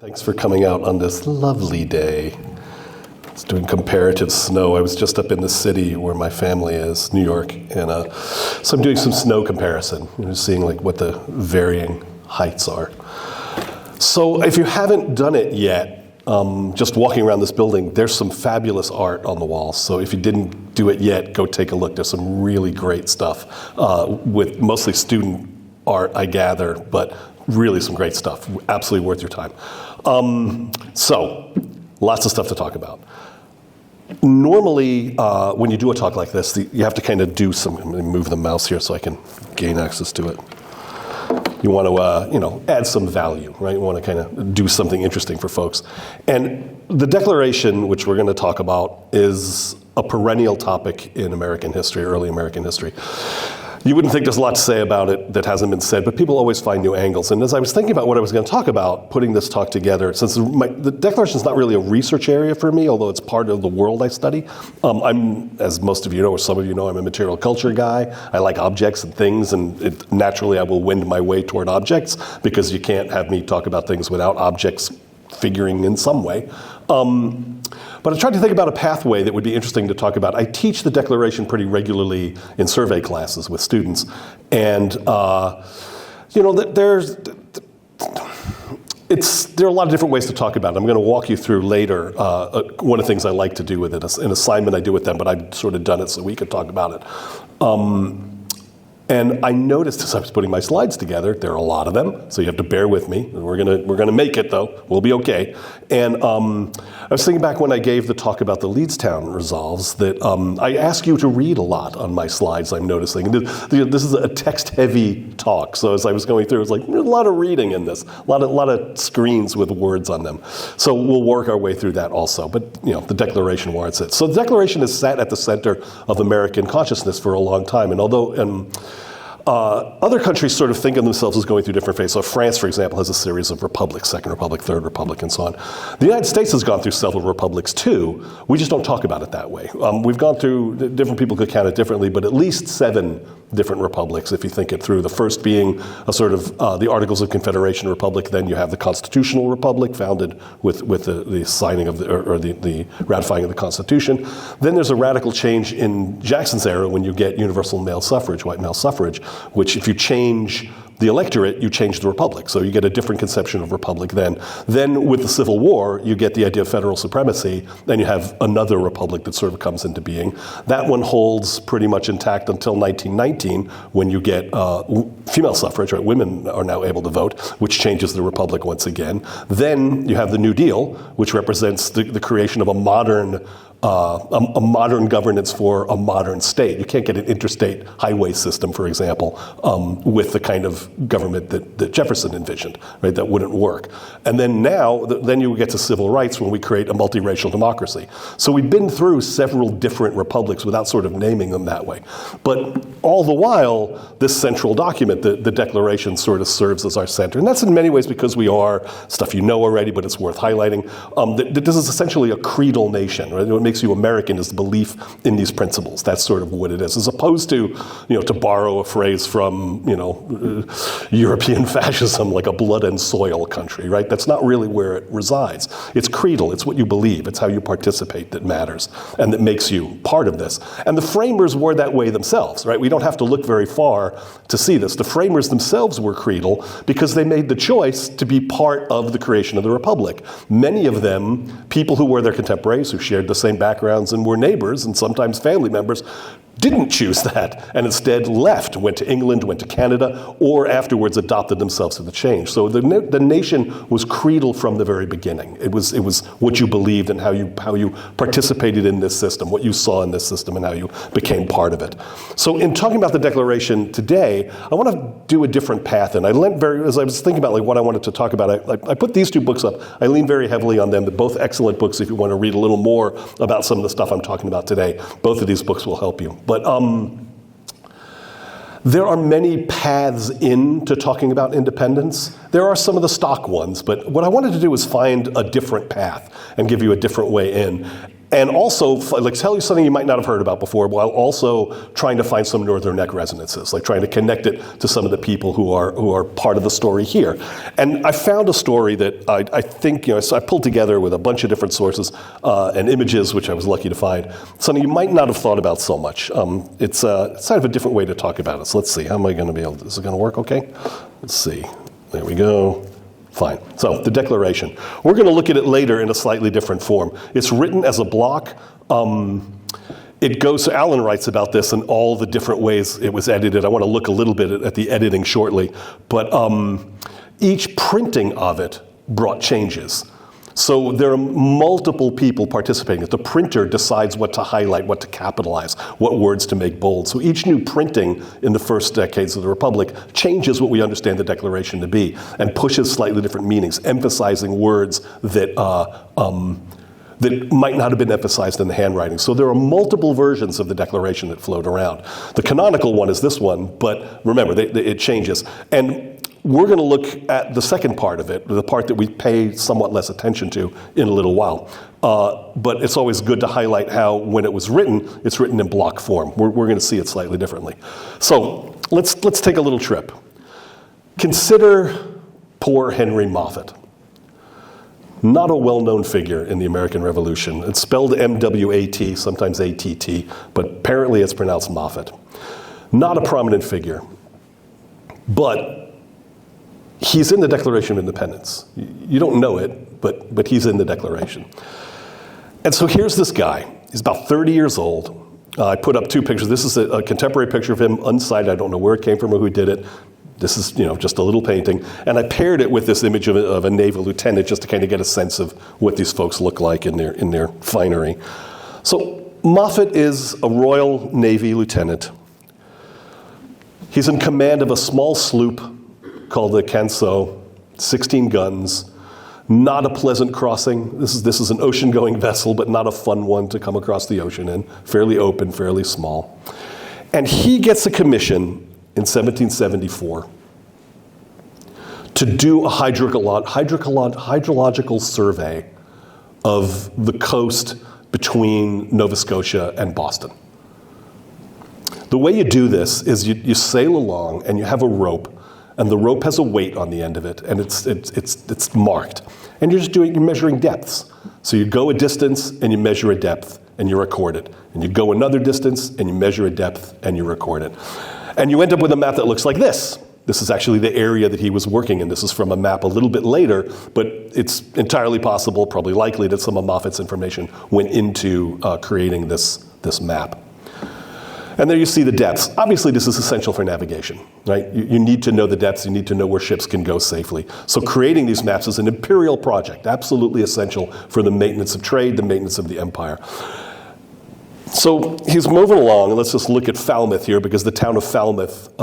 Thanks for coming out on this lovely day. It's doing comparative snow. I was just up in the city where my family is, New York, and so I'm doing some snow comparison, seeing like what the varying heights are. So if you haven't done it yet, just walking around this building, there's some fabulous art on the walls. So if you didn't do it yet, go take a look. There's some really great stuff with mostly student art, I gather, but really some great stuff. Absolutely worth your time. So lots of stuff to talk about. Normally, when you do a talk like this, you have to kind of do some. I'm going to move the mouse here so I can gain access to it. You want to, add some value, right? You want to kind of do something interesting for folks. And the Declaration, which we're going to talk about, is a perennial topic in American history, early American history. You wouldn't think there's a lot to say about it that hasn't been said, but people always find new angles. And as I was thinking about what I was going to talk about, putting this talk together, since the Declaration is not really a research area for me, although it's part of the world I study. I'm, as most of you know, or some of you know, I'm a material culture guy. I like objects and things, and naturally I will wend my way toward objects, because you can't have me talk about things without objects figuring in some way. But I tried to think about a pathway that would be interesting to talk about. I teach the Declaration pretty regularly in survey classes with students. And, there are a lot of different ways to talk about it. I'm going to walk you through later one of the things I like to do with it, an assignment I do with them, but I've sort of done it so we could talk about it. And I noticed as I was putting my slides together, there are a lot of them, so you have to bear with me. We're gonna make it though. We'll be okay. And I was thinking back when I gave the talk about the Leedstown resolves that I ask you to read a lot on my slides. I'm noticing this is a text-heavy talk, so as I was going through, it was like there's a lot of reading in this, a lot of screens with words on them. So we'll work our way through that also. But the Declaration warrants it. So the Declaration has sat at the center of American consciousness for a long time, and although other countries sort of think of themselves as going through different phases. So France, for example, has a series of republics, Second Republic, Third Republic, and so on. The United States has gone through several republics too. We just don't talk about it that way. We've gone through, different people could count it differently, but at least 7 different republics if you think it through. The first being a sort of the Articles of Confederation Republic. Then you have the Constitutional Republic, founded with the signing of the ratifying of the Constitution. Then there's a radical change in Jackson's era when you get universal male suffrage, white male suffrage, which if you change the electorate, you change the republic. So you get a different conception of republic then. Then with the Civil War, you get the idea of federal supremacy. Then you have another republic that sort of comes into being. That one holds pretty much intact until 1919, when you get female suffrage, right? Women are now able to vote, which changes the republic once again. Then you have the New Deal, which represents the creation of a modern governance for a modern state. You can't get an interstate highway system, for example, with the kind of government that Jefferson envisioned, right? That wouldn't work. And then then you get to civil rights when we create a multiracial democracy. So we've been through several different republics without sort of naming them that way. But all the while, this central document, the Declaration, sort of serves as our center. And that's in many ways because we are, stuff you know already, but it's worth highlighting, that this is essentially a creedal nation, right? What makes you American is the belief in these principles. That's sort of what it is, as opposed to, to borrow a phrase from, European fascism, like a blood and soil country, right? That's not really where it resides. It's creedal. It's what you believe. It's how you participate that matters and that makes you part of this. And the framers were that way themselves, right? We don't have to look very far to see this. The framers themselves were creedal because they made the choice to be part of the creation of the republic. Many of them, people who were their contemporaries, who shared the same backgrounds and were neighbors and sometimes family members, didn't choose that and instead left, went to England, went to Canada, or afterwards adopted themselves to the change. So the nation was creedal from the very beginning. It was what you believed and how you participated in this system, what you saw in this system and how you became part of it. So in talking about the Declaration today, I want to do a different path. And as I was thinking about what I wanted to talk about, I put these 2 books up. I lean very heavily on them. They're both excellent books if you want to read a little more about some of the stuff I'm talking about today. Both of these books will help you. But there are many paths into talking about independence. There are some of the stock ones, but what I wanted to do was find a different path and give you a different way in. And also, like, tell you something you might not have heard about before, while also trying to find some Northern Neck resonances, like trying to connect it to some of the people who are part of the story here. And I found a story that I think, so I pulled together with a bunch of different sources and images, which I was lucky to find, something you might not have thought about so much. It's kind of a different way to talk about it. So let's see, how am I going to be able to, is it going to work okay? Let's see, there we go. Fine. So the Declaration. We're going to look at it later in a slightly different form. It's written as a block. It goes, Alan writes about this and all the different ways it was edited. I want to look a little bit at the editing shortly. But each printing of it brought changes. So there are multiple people participating. The printer decides what to highlight, what to capitalize, what words to make bold. So each new printing in the first decades of the Republic changes what we understand the Declaration to be and pushes slightly different meanings, emphasizing words that that might not have been emphasized in the handwriting. So there are multiple versions of the Declaration that float around. The canonical one is this one, but remember, it changes. And we're going to look at the second part of it, the part that we pay somewhat less attention to in a little while. But it's always good to highlight how, when it was written, it's written in block form. We're going to see it slightly differently. So let's take a little trip. Consider poor Henry Moffat. Not a well-known figure in the American Revolution. It's spelled M-W-A-T, sometimes A-T-T, but apparently it's pronounced Moffat. Not a prominent figure, but he's in the Declaration of Independence. You don't know it, but he's in the Declaration. And so here's this guy. He's about 30 years old. I put up two pictures. This is a contemporary picture of him, unsighted. I don't know where it came from or who did it. This is, just a little painting. And I paired it with this image of a naval lieutenant just to kind of get a sense of what these folks look like in their finery. So Moffat is a Royal Navy lieutenant. He's in command of a small sloop called the Canso, 16 guns. Not a pleasant crossing. This is an ocean-going vessel, but not a fun one to come across the ocean in. Fairly open, fairly small. And he gets a commission in 1774 to do a hydrological survey of the coast between Nova Scotia and Boston. The way you do this is you sail along and you have a rope, and the rope has a weight on the end of it, and it's marked. And you're measuring depths. So you go a distance and you measure a depth and you record it. And you go another distance and you measure a depth and you record it. And you end up with a map that looks like this. This is actually the area that he was working in. This is from a map a little bit later, but it's entirely possible, probably likely, that some of Moffat's information went into creating this map. And there you see the depths. Obviously, this is essential for navigation, right? You need to know the depths. You need to know where ships can go safely. So creating these maps is an imperial project, absolutely essential for the maintenance of trade, the maintenance of the empire. So he's moving along, and let's just look at Falmouth here, because the town of Falmouth,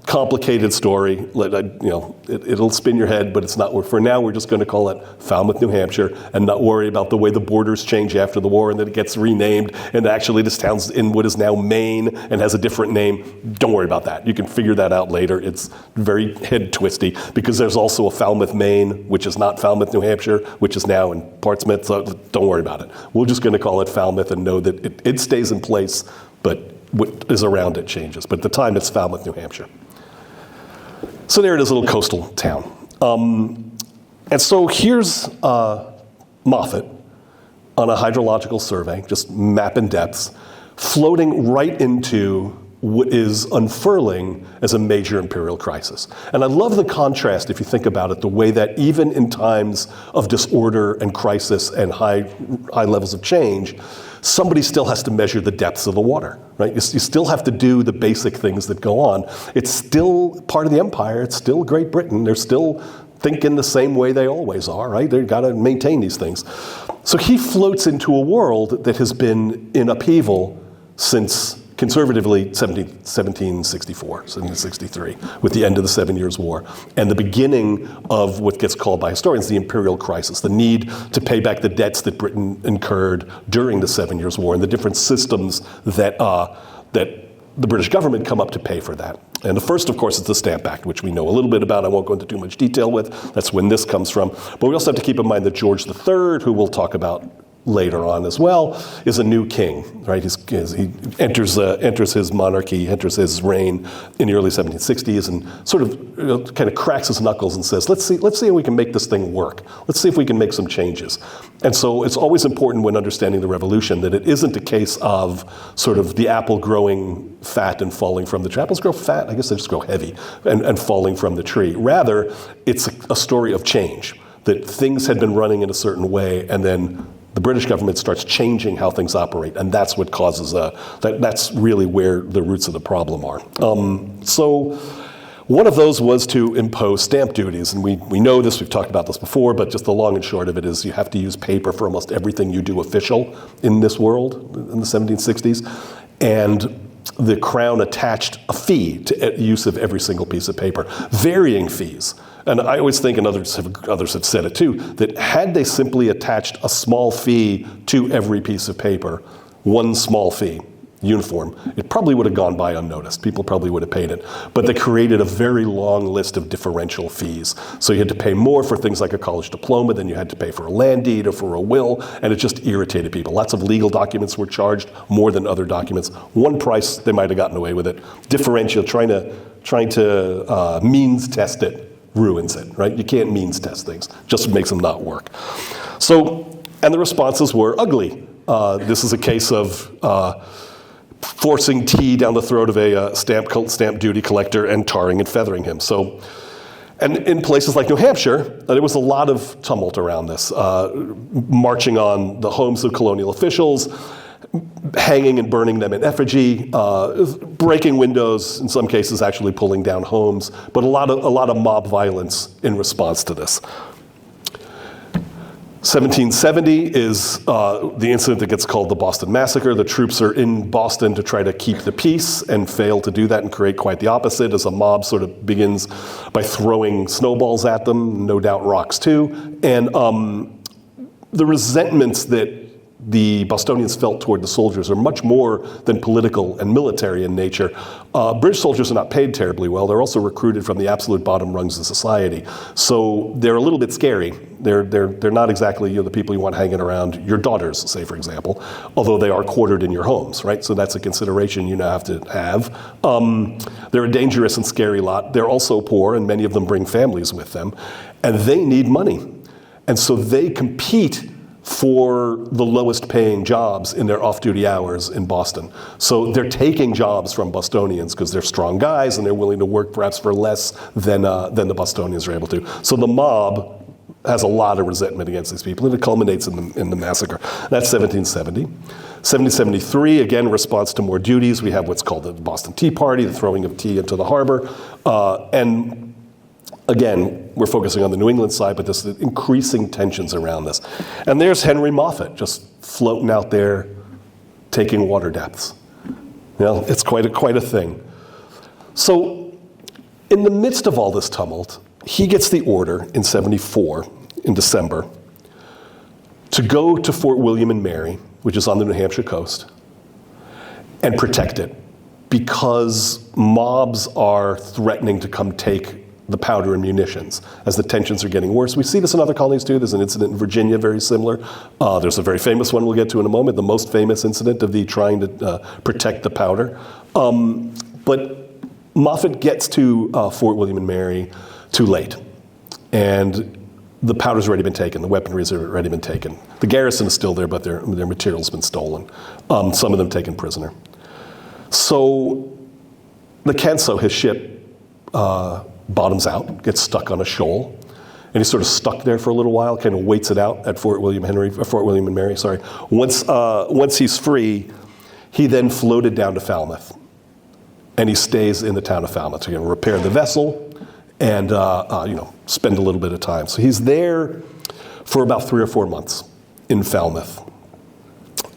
complicated story. It'll spin your head, but it's not. For now, we're just going to call it Falmouth, New Hampshire, and not worry about the way the borders change after the war, and that it gets renamed. And actually, this town's in what is now Maine and has a different name. Don't worry about that. You can figure that out later. It's very head twisty, because there's also a Falmouth, Maine, which is not Falmouth, New Hampshire, which is now in Portsmouth. So don't worry about it. We're just going to call it Falmouth and know that it stays in place, but what is around it changes. But at the time, it's Falmouth, New Hampshire. So there it is, a little coastal town. And so here's Moffat on a hydrological survey, just mapping depths, floating right into what is unfurling as a major imperial crisis. And I love the contrast, if you think about it, the way that even in times of disorder and crisis and high levels of change, somebody still has to measure the depths of the water, right? You still have to do the basic things that go on. It's still part of the empire. It's still Great Britain. They're still thinking the same way they always are, right? They've got to maintain these things. So he floats into a world that has been in upheaval since, conservatively, 1764, 1763, with the end of the 7 Years' War, and the beginning of what gets called by historians the imperial crisis, the need to pay back the debts that Britain incurred during the 7 Years' War, and the different systems that the British government come up to pay for that. And the first, of course, is the Stamp Act, which we know a little bit about. I won't go into too much detail with. That's when this comes from. But we also have to keep in mind that George III, who we'll talk about later on as well, is a new king, right? He enters his monarchy, enters his reign in the early 1760s, and sort of kind of cracks his knuckles and says, let's see how we can make this thing work. Let's see if we can make some changes. And so it's always important when understanding the revolution that it isn't a case of sort of the apple growing fat and falling from the tree. Apples grow fat, I guess they just grow heavy, and falling from the tree. Rather, it's a story of change, that things had been running in a certain way, and then the British government starts changing how things operate, and that's what causes that's really where the roots of the problem are. So one of those was to impose stamp duties, and we know this, we've talked about this before, but just the long and short of it is you have to use paper for almost everything you do official in this world in the 1760s, and the Crown attached a fee to use of every single piece of paper, varying fees. And I always think, and others have said it too, that had they simply attached a small fee to every piece of paper, one small fee, uniform, it probably would have gone by unnoticed. People probably would have paid it. But they created a very long list of differential fees. So you had to pay more for things like a college diploma than you had to pay for a land deed or for a will, and it just irritated people. Lots of legal documents were charged more than other documents. One price, they might have gotten away with it. Differential, trying to means test it, ruins it, right? You can't means test things, just makes them not work. So, and the responses were ugly. This is a case of forcing tea down the throat of a stamp duty collector and tarring and feathering him. So, and in places like New Hampshire, there was a lot of tumult around this, marching on the homes of colonial officials, hanging and burning them in effigy, breaking windows, in some cases actually pulling down homes, but a lot of mob violence in response to this. 1770 is the incident that gets called the Boston Massacre. The troops are in Boston to try to keep the peace and fail to do that and create quite the opposite, as a mob sort of begins by throwing snowballs at them, no doubt rocks too. And the resentments that the Bostonians felt toward the soldiers are much more than political and military in nature. British soldiers are not paid terribly well. They're also recruited from the absolute bottom rungs of society. So they're a little bit scary. They're not exactly the people you want hanging around your daughters, say, for example, although they are quartered in your homes, right? So that's a consideration you now have to have. They're a dangerous and scary lot. They're also poor, and many of them bring families with them, and they need money. And so they compete for the lowest paying jobs in their off-duty hours in Boston. So they're taking jobs from Bostonians because they're strong guys and they're willing to work perhaps for less than the Bostonians are able to. So the mob has a lot of resentment against these people, and it culminates in the massacre. That's 1770. 1773, again, response to more duties. We have what's called the Boston Tea Party, the throwing of tea into the harbor, and again, we're focusing on the New England side, but there's increasing tensions around this. And there's Henry Moffat just floating out there, taking water depths. It's quite a thing. So in the midst of all this tumult, he gets the order in 74, in December, to go to Fort William and Mary, which is on the New Hampshire coast, and protect it, because mobs are threatening to come take the powder and munitions as the tensions are getting worse. We see this in other colonies too. There's an incident in Virginia very similar. There's a very famous one we'll get to in a moment, the most famous incident of the trying to protect the powder. But Moffat gets to Fort William and Mary too late. And the powder's already been taken, the weaponry's already been taken. The garrison is still there, but their material's been stolen. Some of them taken prisoner. So the Canso, his ship, bottoms out, gets stuck on a shoal, and he's sort of stuck there for a little while, kind of waits it out at Fort William and Mary. Once he's free, he then floated down to Falmouth, and he stays in the town of Falmouth to repair the vessel and spend a little bit of time. So he's there for about 3 or 4 months in Falmouth,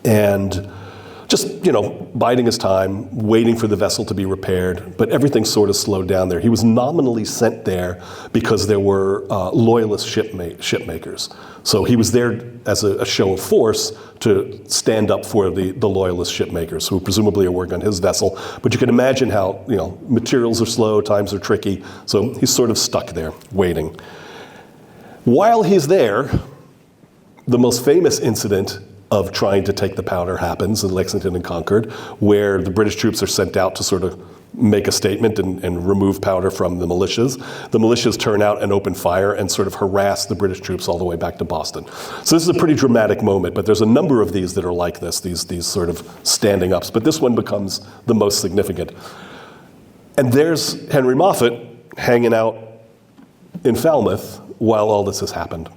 and just, biding his time, waiting for the vessel to be repaired, but everything sort of slowed down there. He was nominally sent there because there were loyalist shipmakers. So he was there as a show of force to stand up for the loyalist shipmakers, who presumably are working on his vessel. But you can imagine how, materials are slow, times are tricky, so he's sort of stuck there, waiting. While he's there, the most famous incident of trying to take the powder happens in Lexington and Concord, where the British troops are sent out to sort of make a statement and remove powder from the militias. The militias turn out and open fire and sort of harass the British troops all the way back to Boston. So this is a pretty dramatic moment, but there's a number of these that are like this, these sort of standing ups. But this one becomes the most significant. And there's Henry Moffat hanging out in Falmouth while all this has happened.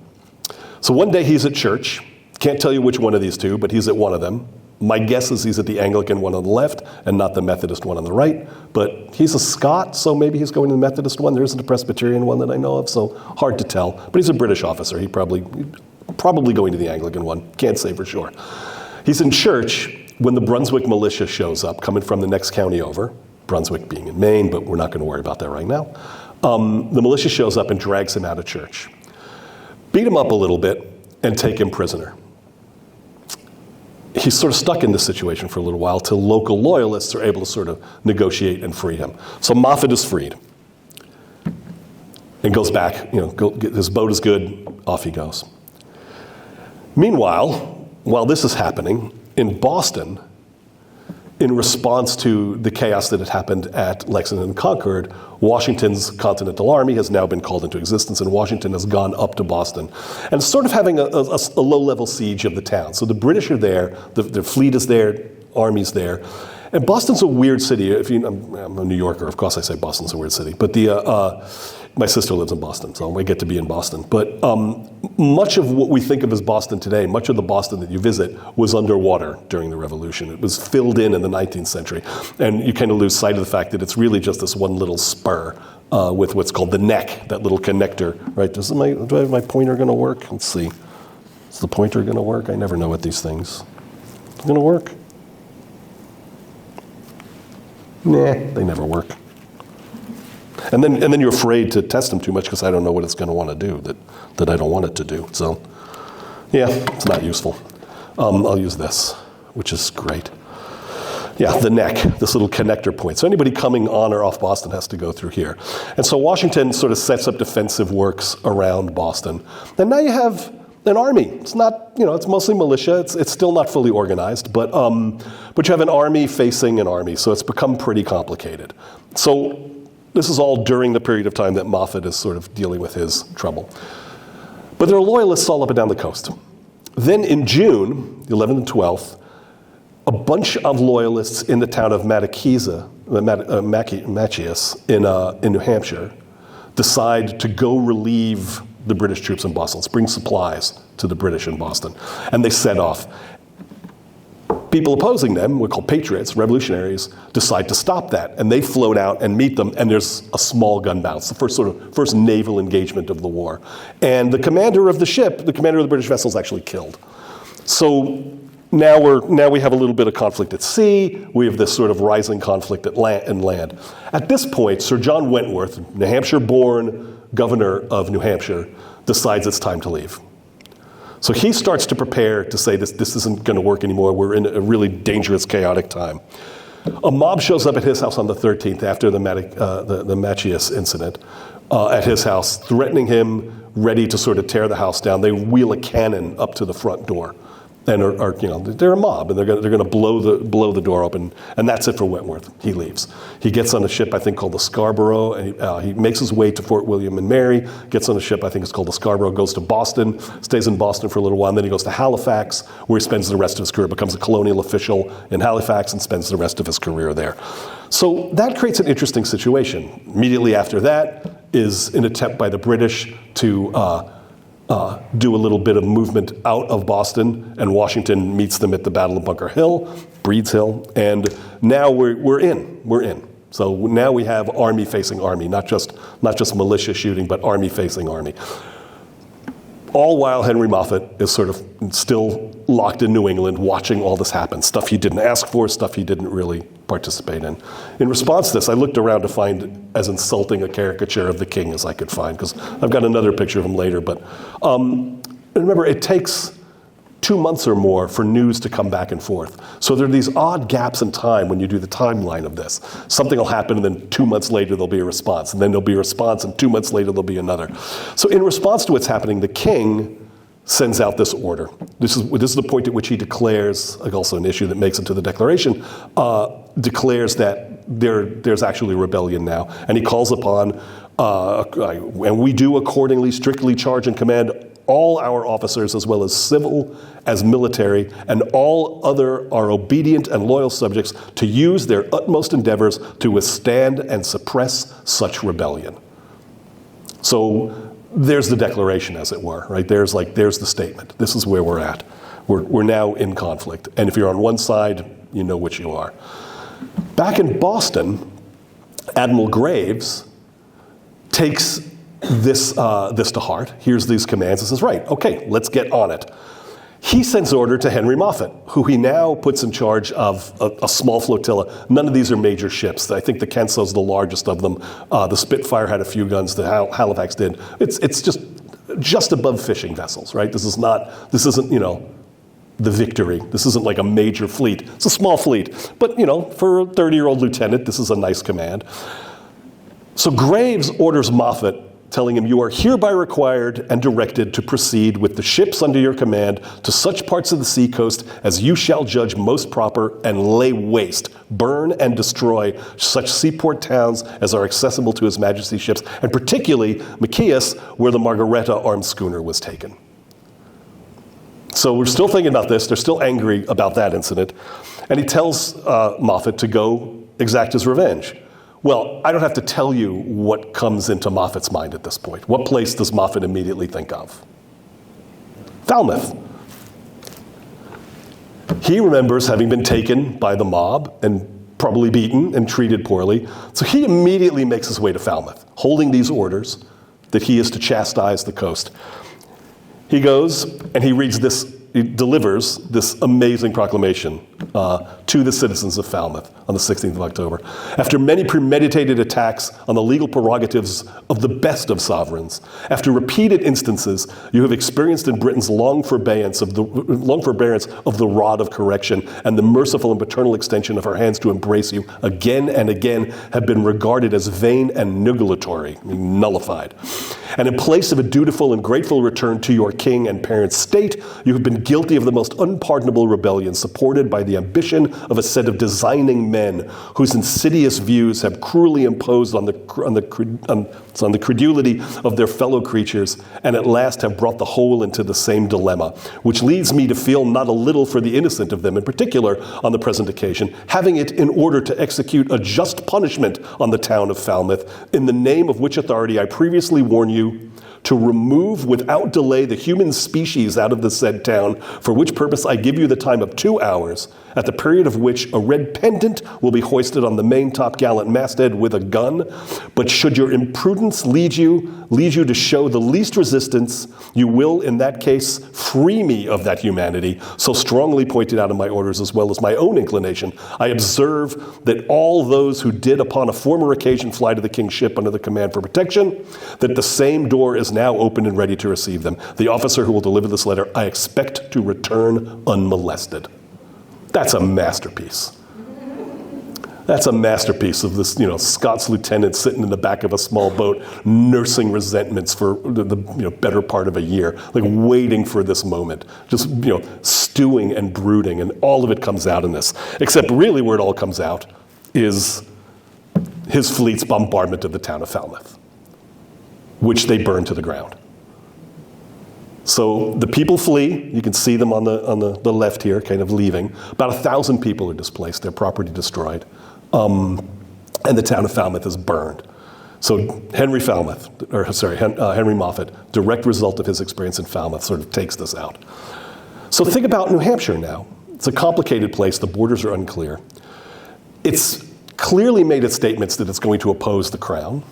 So one day he's at church. Can't tell you which one of these two, but he's at one of them. My guess is he's at the Anglican one on the left and not the Methodist one on the right. But he's a Scot, so maybe he's going to the Methodist one. There isn't a Presbyterian one that I know of, so hard to tell. But he's a British officer. He probably going to the Anglican one. Can't say for sure. He's in church when the Brunswick militia shows up, coming from the next county over. Brunswick being in Maine, but we're not going to worry about that right now. The militia shows up and drags him out of church. Beat him up a little bit and take him prisoner. He's sort of stuck in this situation for a little while till local loyalists are able to sort of negotiate and free him. So Moffat is freed and goes back. His boat is good, off he goes. Meanwhile, while this is happening, in Boston, in response to the chaos that had happened at Lexington and Concord, Washington's Continental Army has now been called into existence, and Washington has gone up to Boston and sort of having a low-level siege of the town. So the British are there, the fleet is there, army's there. And Boston's a weird city. I'm a New Yorker, of course I say Boston's a weird city. But my sister lives in Boston, so I get to be in Boston. But much of what we think of as Boston today, much of the Boston that you visit, was underwater during the Revolution. It was filled in the 19th century. And you kind of lose sight of the fact that it's really just this one little spur with what's called the neck, that little connector. Right? Do I have my pointer going to work? Let's see. Is the pointer going to work? I never know with these things. Is it going to work? Nah, they never work. And then you're afraid to test them too much because I don't know what it's going to want to do that I don't want it to do. So, yeah, it's not useful. I'll use this, which is great. Yeah, the neck, this little connector point. So anybody coming on or off Boston has to go through here. And so Washington sort of sets up defensive works around Boston. And now you have an army. It's not, it's mostly militia. It's still not fully organized, but you have an army facing an army, so it's become pretty complicated. So this is all during the period of time that Moffat is sort of dealing with his trouble. But there are loyalists all up and down the coast. Then in June, the 11th and 12th, a bunch of loyalists in the town of Machias in New Hampshire decide to go relieve the British troops in Boston. Let's bring supplies to the British in Boston. And they set off. People opposing them, we're called patriots, revolutionaries, decide to stop that. And they float out and meet them, and there's a small gun battle. It's the first naval engagement of the war. And the commander of the ship, the commander of the British vessel, is actually killed. So now we have a little bit of conflict at sea. We have this sort of rising conflict at land. At this point, Sir John Wentworth, New Hampshire-born governor of New Hampshire, decides it's time to leave. So he starts to prepare to say this isn't going to work anymore. We're in a really dangerous, chaotic time. A mob shows up at his house on the 13th after the Machias incident at his house, threatening him, ready to sort of tear the house down. They wheel a cannon up to the front door. And they're a mob, and they're going to blow the door open, and that's it for Wentworth. He leaves. He gets on a ship I think called the Scarborough, and he makes his way to Fort William and Mary. Gets on a ship I think it's called the Scarborough. Goes to Boston, stays in Boston for a little while, and then he goes to Halifax, where he spends the rest of his career. Becomes a colonial official in Halifax and spends the rest of his career there. So that creates an interesting situation. Immediately after that is an attempt by the British to do a little bit of movement out of Boston, and Washington meets them at the Battle of Bunker Hill, Breed's Hill, and now we're in. So now we have army facing army, not just militia shooting, but army facing army. All while Henry Moffat is sort of still locked in New England, watching all this happen, stuff he didn't ask for, stuff he didn't really participate in. In response to this, I looked around to find as insulting a caricature of the king as I could find, because I've got another picture of him later. But remember, it takes 2 months or more for news to come back and forth. So there are these odd gaps in time when you do the timeline of this. Something will happen, and then 2 months later there'll be a response, and then there'll be a response, and 2 months later there'll be another. So in response to what's happening, the king sends out this order. This is the point at which he declares, like also an issue that makes it to the declaration, declares that there's actually rebellion now. And he calls upon, and we do accordingly strictly charge and command all our officers, as well as civil as military, and all other our obedient and loyal subjects, to use their utmost endeavors to withstand and suppress such rebellion. So there's the declaration, as it were, right? There's the statement. This is where we're at. We're now in conflict. And if you're on one side, you know which you are. Back in Boston, Admiral Graves takes this to heart, hears these commands, and says, right, okay, let's get on it. He sends order to Henry Moffat, who he now puts in charge of a small flotilla. None of these are major ships. I think the Kenso's the largest of them. The Spitfire had a few guns. The Halifax did. It's just above fishing vessels, right? This isn't the Victory. This isn't like a major fleet. It's a small fleet. But, for a 30-year-old lieutenant, this is a nice command. So Graves orders Moffat, telling him, you are hereby required and directed to proceed with the ships under your command to such parts of the seacoast as you shall judge most proper, and lay waste, burn, and destroy such seaport towns as are accessible to His Majesty's ships, and particularly Machias, where the Margaretta armed schooner was taken. So we're still thinking about this. They're still angry about that incident. And he tells Moffat to go exact his revenge. Well, I don't have to tell you what comes into Moffat's mind at this point. What place does Moffat immediately think of? Falmouth. He remembers having been taken by the mob and probably beaten and treated poorly. So he immediately makes his way to Falmouth, holding these orders that he is to chastise the coast. He goes and he delivers this amazing proclamation to the citizens of Falmouth on the 16th of October. After many premeditated attacks on the legal prerogatives of the best of sovereigns, after repeated instances, you have experienced in Britain's long forbearance of the rod of correction, and the merciful and paternal extension of her hands to embrace you again and again have been regarded as vain and nugatory, nullified. And in place of a dutiful and grateful return to your king and parent state, you have been guilty of the most unpardonable rebellion, supported by the ambition of a set of designing men whose insidious views have cruelly imposed on the credulity of their fellow creatures, and at last have brought the whole into the same dilemma, which leads me to feel not a little for the innocent of them, in particular on the present occasion, having it in order to execute a just punishment on the town of Falmouth, in the name of which authority I previously warn you to remove without delay the human species out of the said town, for which purpose I give you the time of 2 hours, at the period of which a red pendant will be hoisted on the main topgallant masthead with a gun. But should your imprudence lead you to show the least resistance, you will in that case free me of that humanity, so strongly pointed out in my orders, as well as my own inclination. I observe that all those who did upon a former occasion fly to the king's ship under the command for protection, that the same door is now open and ready to receive them. The officer who will deliver this letter I expect to return unmolested. That's a masterpiece. That's a masterpiece of this, Scots lieutenant sitting in the back of a small boat, nursing resentments for the better part of a year, like waiting for this moment, just stewing and brooding, and all of it comes out in this. Except really where it all comes out is his fleet's bombardment of the town of Falmouth, which they burn to the ground. So the people flee. You can see them on the left here, kind of leaving. About 1,000 people are displaced, their property destroyed. And the town of Falmouth is burned. So Henry Moffat, direct result of his experience in Falmouth, sort of takes this out. So think about New Hampshire now. It's a complicated place. The borders are unclear. It's clearly made its statements that it's going to oppose the crown.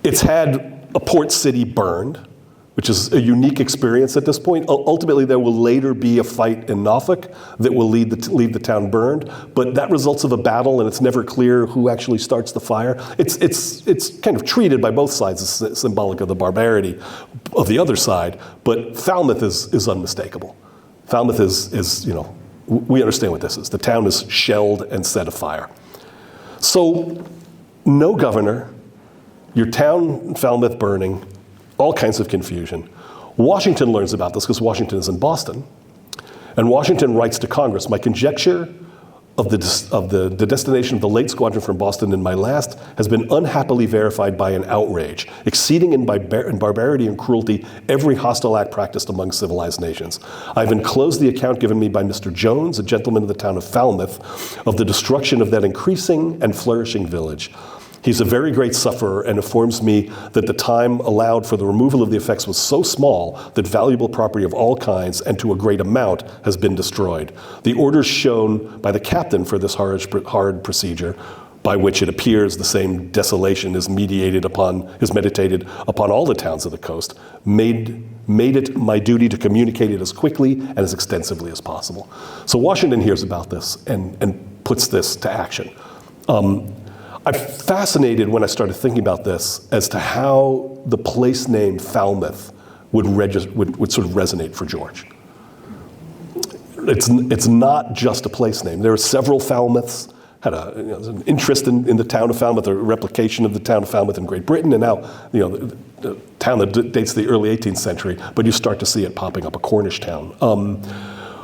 It's had a port city burned, which is a unique experience at this point. Ultimately, there will later be a fight in Norfolk that will leave the town burned, but that results of a battle, and it's never clear who actually starts the fire. It's kind of treated by both sides as symbolic of the barbarity of the other side, but Falmouth is unmistakable. Falmouth is we understand what this is. The town is shelled and set afire. So, no governor, your town, Falmouth, burning, all kinds of confusion. Washington learns about this because Washington is in Boston. And Washington writes to Congress, my conjecture of the destination of the late squadron from Boston in my last has been unhappily verified by an outrage, exceeding in barbarity and cruelty every hostile act practiced among civilized nations. I've enclosed the account given me by Mr. Jones, a gentleman of the town of Falmouth, of the destruction of that increasing and flourishing village. He's a very great sufferer and informs me that the time allowed for the removal of the effects was so small that valuable property of all kinds and to a great amount has been destroyed. The orders shown by the captain for this hard procedure, by which it appears the same desolation is meditated upon all the towns of the coast, made it my duty to communicate it as quickly and as extensively as possible. So Washington hears about this and puts this to action. I'm fascinated when I started thinking about this as to how the place name Falmouth would sort of resonate for George. It's not just a place name. There are several Falmouths, had an interest in the town of Falmouth, a replication of the town of Falmouth in Great Britain, and now the town that dates the early 18th century, but you start to see it popping up, a Cornish town.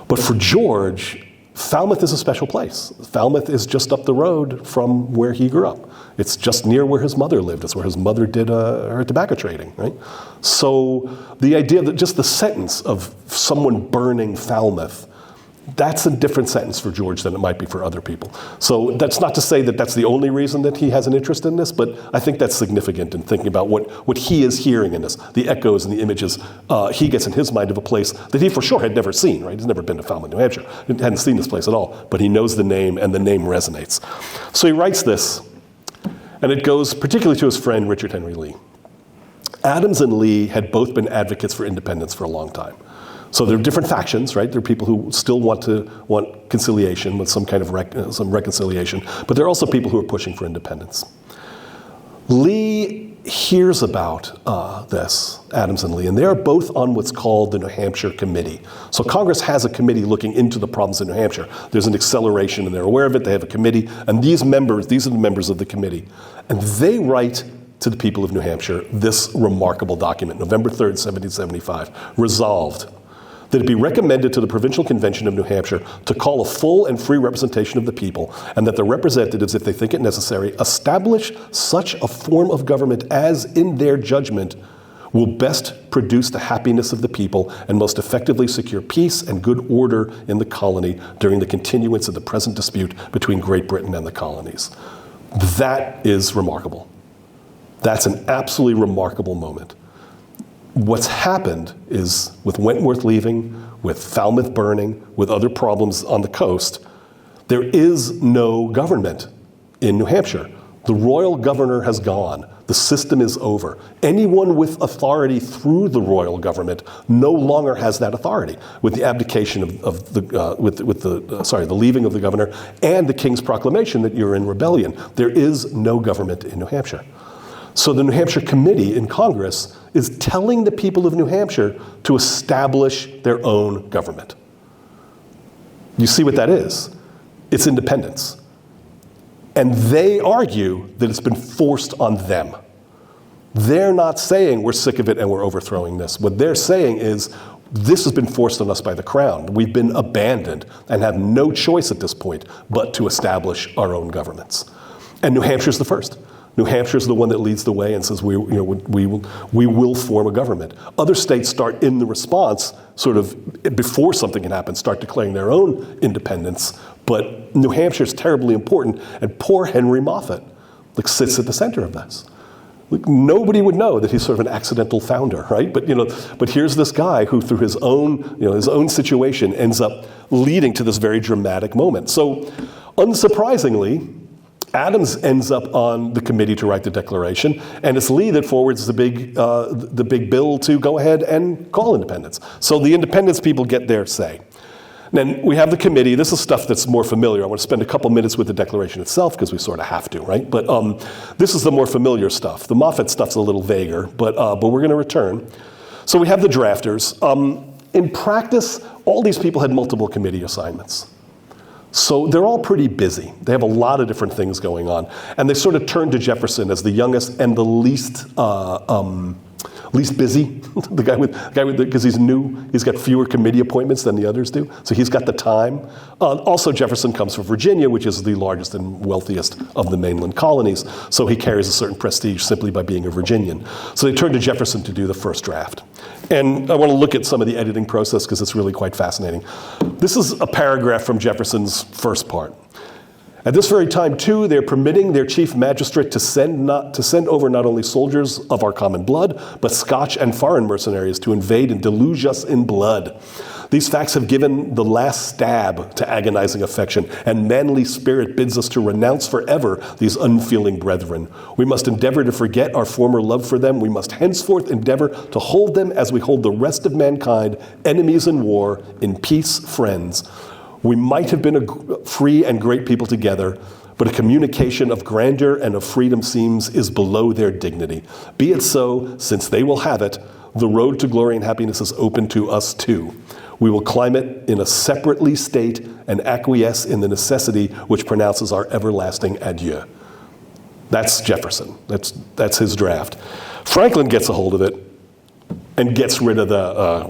But for George, Falmouth is a special place. Falmouth is just up the road from where he grew up. It's just near where his mother lived. It's where his mother did her tobacco trading, right? So the idea that just the sentence of someone burning Falmouth, that's a different sentence for George than it might be for other people. So that's not to say that that's the only reason that he has an interest in this, but I think that's significant in thinking about what he is hearing in this, the echoes and the images he gets in his mind of a place that he for sure had never seen, right? He's never been to Falmouth, New Hampshire. He hadn't seen this place at all, but he knows the name and the name resonates. So he writes this, and it goes particularly to his friend Richard Henry Lee. Adams and Lee had both been advocates for independence for a long time. So there are different factions, right? There are people who still want conciliation with some kind of some reconciliation, but there are also people who are pushing for independence. Lee hears about this, Adams and Lee, and they are both on what's called the New Hampshire Committee. So Congress has a committee looking into the problems in New Hampshire. There's an acceleration, and they're aware of it. They have a committee, and these are the members of the committee, and they write to the people of New Hampshire this remarkable document, November 3rd, 1775, resolved that it be recommended to the Provincial Convention of New Hampshire to call a full and free representation of the people, and that the representatives, if they think it necessary, establish such a form of government as, in their judgment, will best produce the happiness of the people and most effectively secure peace and good order in the colony during the continuance of the present dispute between Great Britain and the colonies. That is remarkable. That's an absolutely remarkable moment. What's happened is, with Wentworth leaving, with Falmouth burning, with other problems on the coast, there is no government in New Hampshire. The royal governor has gone. The system is over. Anyone with authority through the royal government no longer has that authority. With the abdication of the leaving of the governor and the king's proclamation that you're in rebellion, there is no government in New Hampshire. So the New Hampshire Committee in Congress is telling the people of New Hampshire to establish their own government. You see what that is? It's independence. And they argue that it's been forced on them. They're not saying we're sick of it and we're overthrowing this. What they're saying is this has been forced on us by the crown. We've been abandoned and have no choice at this point but to establish our own governments. And New Hampshire's the first. New Hampshire is the one that leads the way and says we will form a government. Other states start in the response, sort of before something can happen, start declaring their own independence. But New Hampshire is terribly important, and poor Henry Moffat sits at the center of this. Nobody would know that he's sort of an accidental founder, right? But here's this guy who, through his own situation, ends up leading to this very dramatic moment. So, unsurprisingly, Adams ends up on the committee to write the declaration, and it's Lee that forwards the big bill to go ahead and call independence. So the independence people get their say. Then we have the committee. This is stuff that's more familiar. I want to spend a couple minutes with the declaration itself because we sort of have to, right? But this is the more familiar stuff. The Moffat stuff's a little vaguer, but we're going to return. So we have the drafters. In practice, all these people had multiple committee assignments. So they're all pretty busy. They have a lot of different things going on. And they sort of turn to Jefferson as the youngest and the least least busy, the guy with because he's new, he's got fewer committee appointments than the others do, so he's got the time. Also, Jefferson comes from Virginia, which is the largest and wealthiest of the mainland colonies, so he carries a certain prestige simply by being a Virginian. So they turn to Jefferson to do the first draft. And I want to look at some of the editing process because it's really quite fascinating. This is a paragraph from Jefferson's first part. At this very time, too, they're permitting their chief magistrate to send over not only soldiers of our common blood, but Scotch and foreign mercenaries to invade and deluge us in blood. These facts have given the last stab to agonizing affection, and manly spirit bids us to renounce forever these unfeeling brethren. We must endeavor to forget our former love for them. We must henceforth endeavor to hold them as we hold the rest of mankind, enemies in war, in peace, friends. We might have been a free and great people together, but a communication of grandeur and of freedom is below their dignity. Be it so, since they will have it, the road to glory and happiness is open to us too. We will climb it in a separately state and acquiesce in the necessity which pronounces our everlasting adieu. That's Jefferson. That's his draft. Franklin gets a hold of it and gets rid of the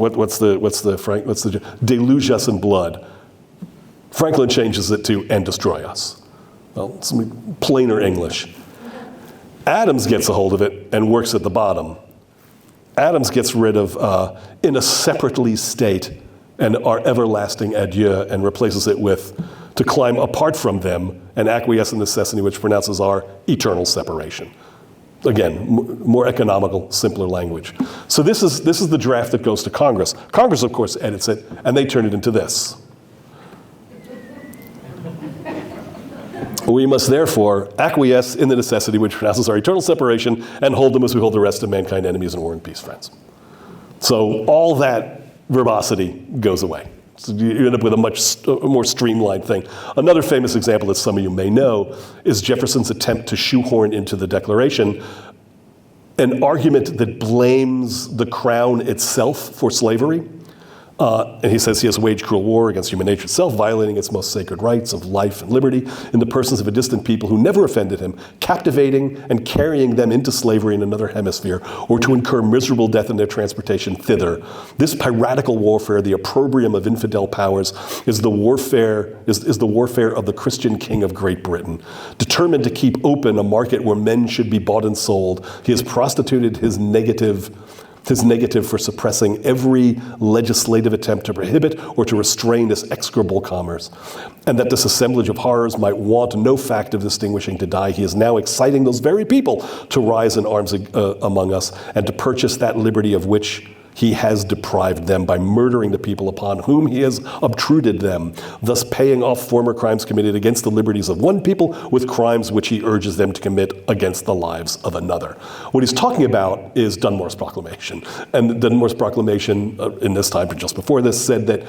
deluge us in blood. Franklin changes it to and destroy us. Well, it's plainer English. Adams gets a hold of it and works at the bottom. Adams gets rid of in a separately state and our everlasting adieu and replaces it with to climb apart from them and acquiesce in necessity which pronounces our eternal separation. Again, more economical, simpler language. So this is the draft that goes to Congress. Congress, of course, edits it, and they turn it into this. We must therefore acquiesce in the necessity which pronounces our eternal separation and hold them as we hold the rest of mankind enemies in war and peace, friends. So all that verbosity goes away. So you end up with a much more streamlined thing. Another famous example that some of you may know is Jefferson's attempt to shoehorn into the Declaration an argument that blames the crown itself for slavery. And he says he has waged cruel war against human nature itself, violating its most sacred rights of life and liberty in the persons of a distant people who never offended him, captivating and carrying them into slavery in another hemisphere, or to incur miserable death in their transportation thither. This piratical warfare, the opprobrium of infidel powers, is the warfare of the Christian king of Great Britain. Determined to keep open a market where men should be bought and sold, he has prostituted his negative for suppressing every legislative attempt to prohibit or to restrain this execrable commerce. And that this assemblage of horrors might want no fact of distinguishing to die, he is now exciting those very people to rise in arms among us and to purchase that liberty of which he has deprived them by murdering the people upon whom he has obtruded them, thus paying off former crimes committed against the liberties of one people with crimes which he urges them to commit against the lives of another. What he's talking about is Dunmore's proclamation. And Dunmore's proclamation in this time, just before this, said that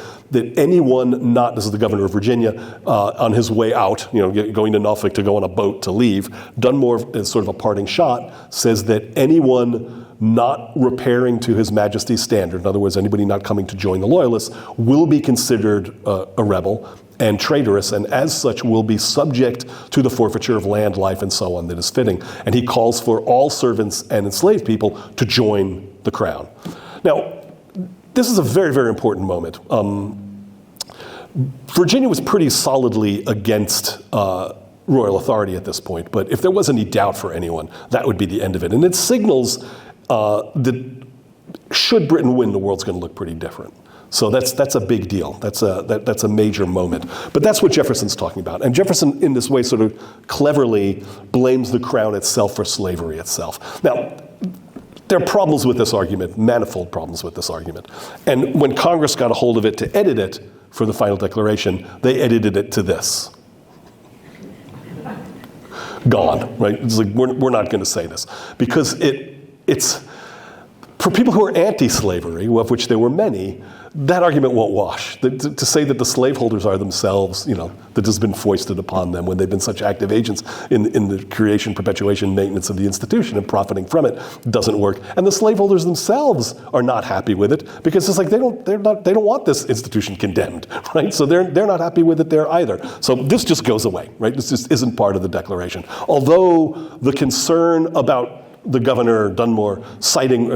anyone not, this is the governor of Virginia, on his way out, going to Norfolk to go on a boat to leave, Dunmore, as sort of a parting shot, says that anyone not repairing to His Majesty's standard, in other words, anybody not coming to join the Loyalists, will be considered a rebel and traitorous, and as such will be subject to the forfeiture of land, life, and so on that is fitting. And he calls for all servants and enslaved people to join the crown. Now, this is a very, very important moment. Virginia was pretty solidly against royal authority at this point, but if there was any doubt for anyone, that would be the end of it. And it signals that should Britain win, the world's going to look pretty different. So that's a big deal. That's a major moment. But that's what Jefferson's talking about. And Jefferson, in this way, sort of cleverly blames the crown itself for slavery itself. Now, there are problems with this argument, manifold problems with this argument. And when Congress got a hold of it to edit it for the final declaration, they edited it to this. Gone, right? It's like, we're not going to say this. Because it's for people who are anti-slavery, of which there were many, that argument won't wash. To say that the slaveholders are themselves, that has been foisted upon them when they've been such active agents in the creation, perpetuation, maintenance of the institution and profiting from it doesn't work. And the slaveholders themselves are not happy with it because it's like they don't want this institution condemned, right? So they're not happy with it there either. So this just goes away, right? This just isn't part of the Declaration. Although the concern about the governor, Dunmore, inciting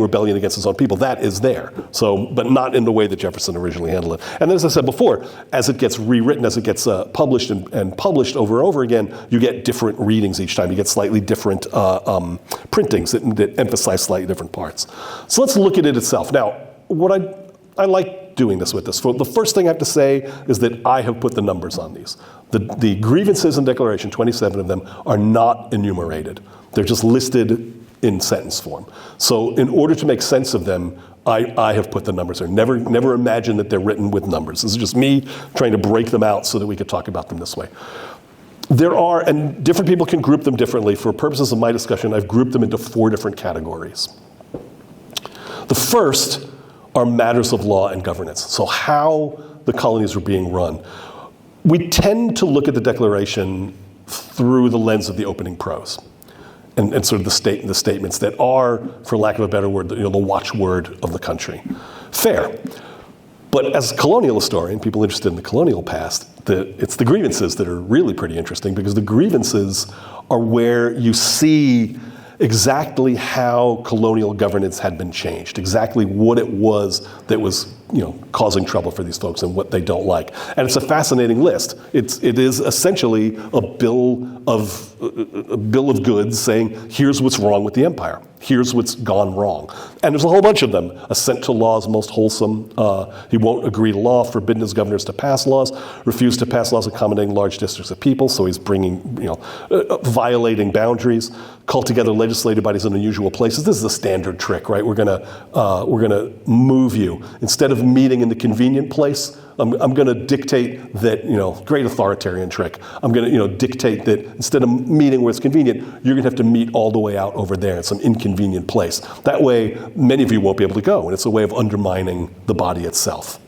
rebellion against his own people. That is there. So, but not in the way that Jefferson originally handled it. And as I said before, as it gets rewritten, as it gets published and published over and over again, you get different readings each time. You get slightly different printings that emphasize slightly different parts. So let's look at it itself. Now, what I like doing this with this. The first thing I have to say is that I have put the numbers on these. The grievances in Declaration, 27 of them, are not enumerated. They're just listed in sentence form. So in order to make sense of them, I have put the numbers there. Never imagine that they're written with numbers. This is just me trying to break them out so that we could talk about them this way. There are, and different people can group them differently. For purposes of my discussion, I've grouped them into 4 different categories. The first are matters of law and governance. So how the colonies were being run. We tend to look at the Declaration through the lens of the opening prose. And sort of the statements that are, for lack of a better word, the watchword of the country. Fair. But as a colonial historian, people interested in the colonial past, it's the grievances that are really pretty interesting, because the grievances are where you see exactly how colonial governance had been changed, exactly what it was that was, causing trouble for these folks and what they don't like. And it's a fascinating list. It is essentially a bill of goods saying, here's what's wrong with the empire. Here's what's gone wrong. And there's a whole bunch of them. Assent to law is most wholesome. He won't agree to law, forbidden his governors to pass laws, refused to pass laws accommodating large districts of people, so he's bringing, violating boundaries, call together legislative bodies in unusual places. This is a standard trick, right? We're gonna move you. Instead of meeting in the convenient place, I'm going to dictate that, great authoritarian trick. I'm going to, dictate that instead of meeting where it's convenient, you're going to have to meet all the way out over there in some inconvenient place. That way, many of you won't be able to go, and it's a way of undermining the body itself.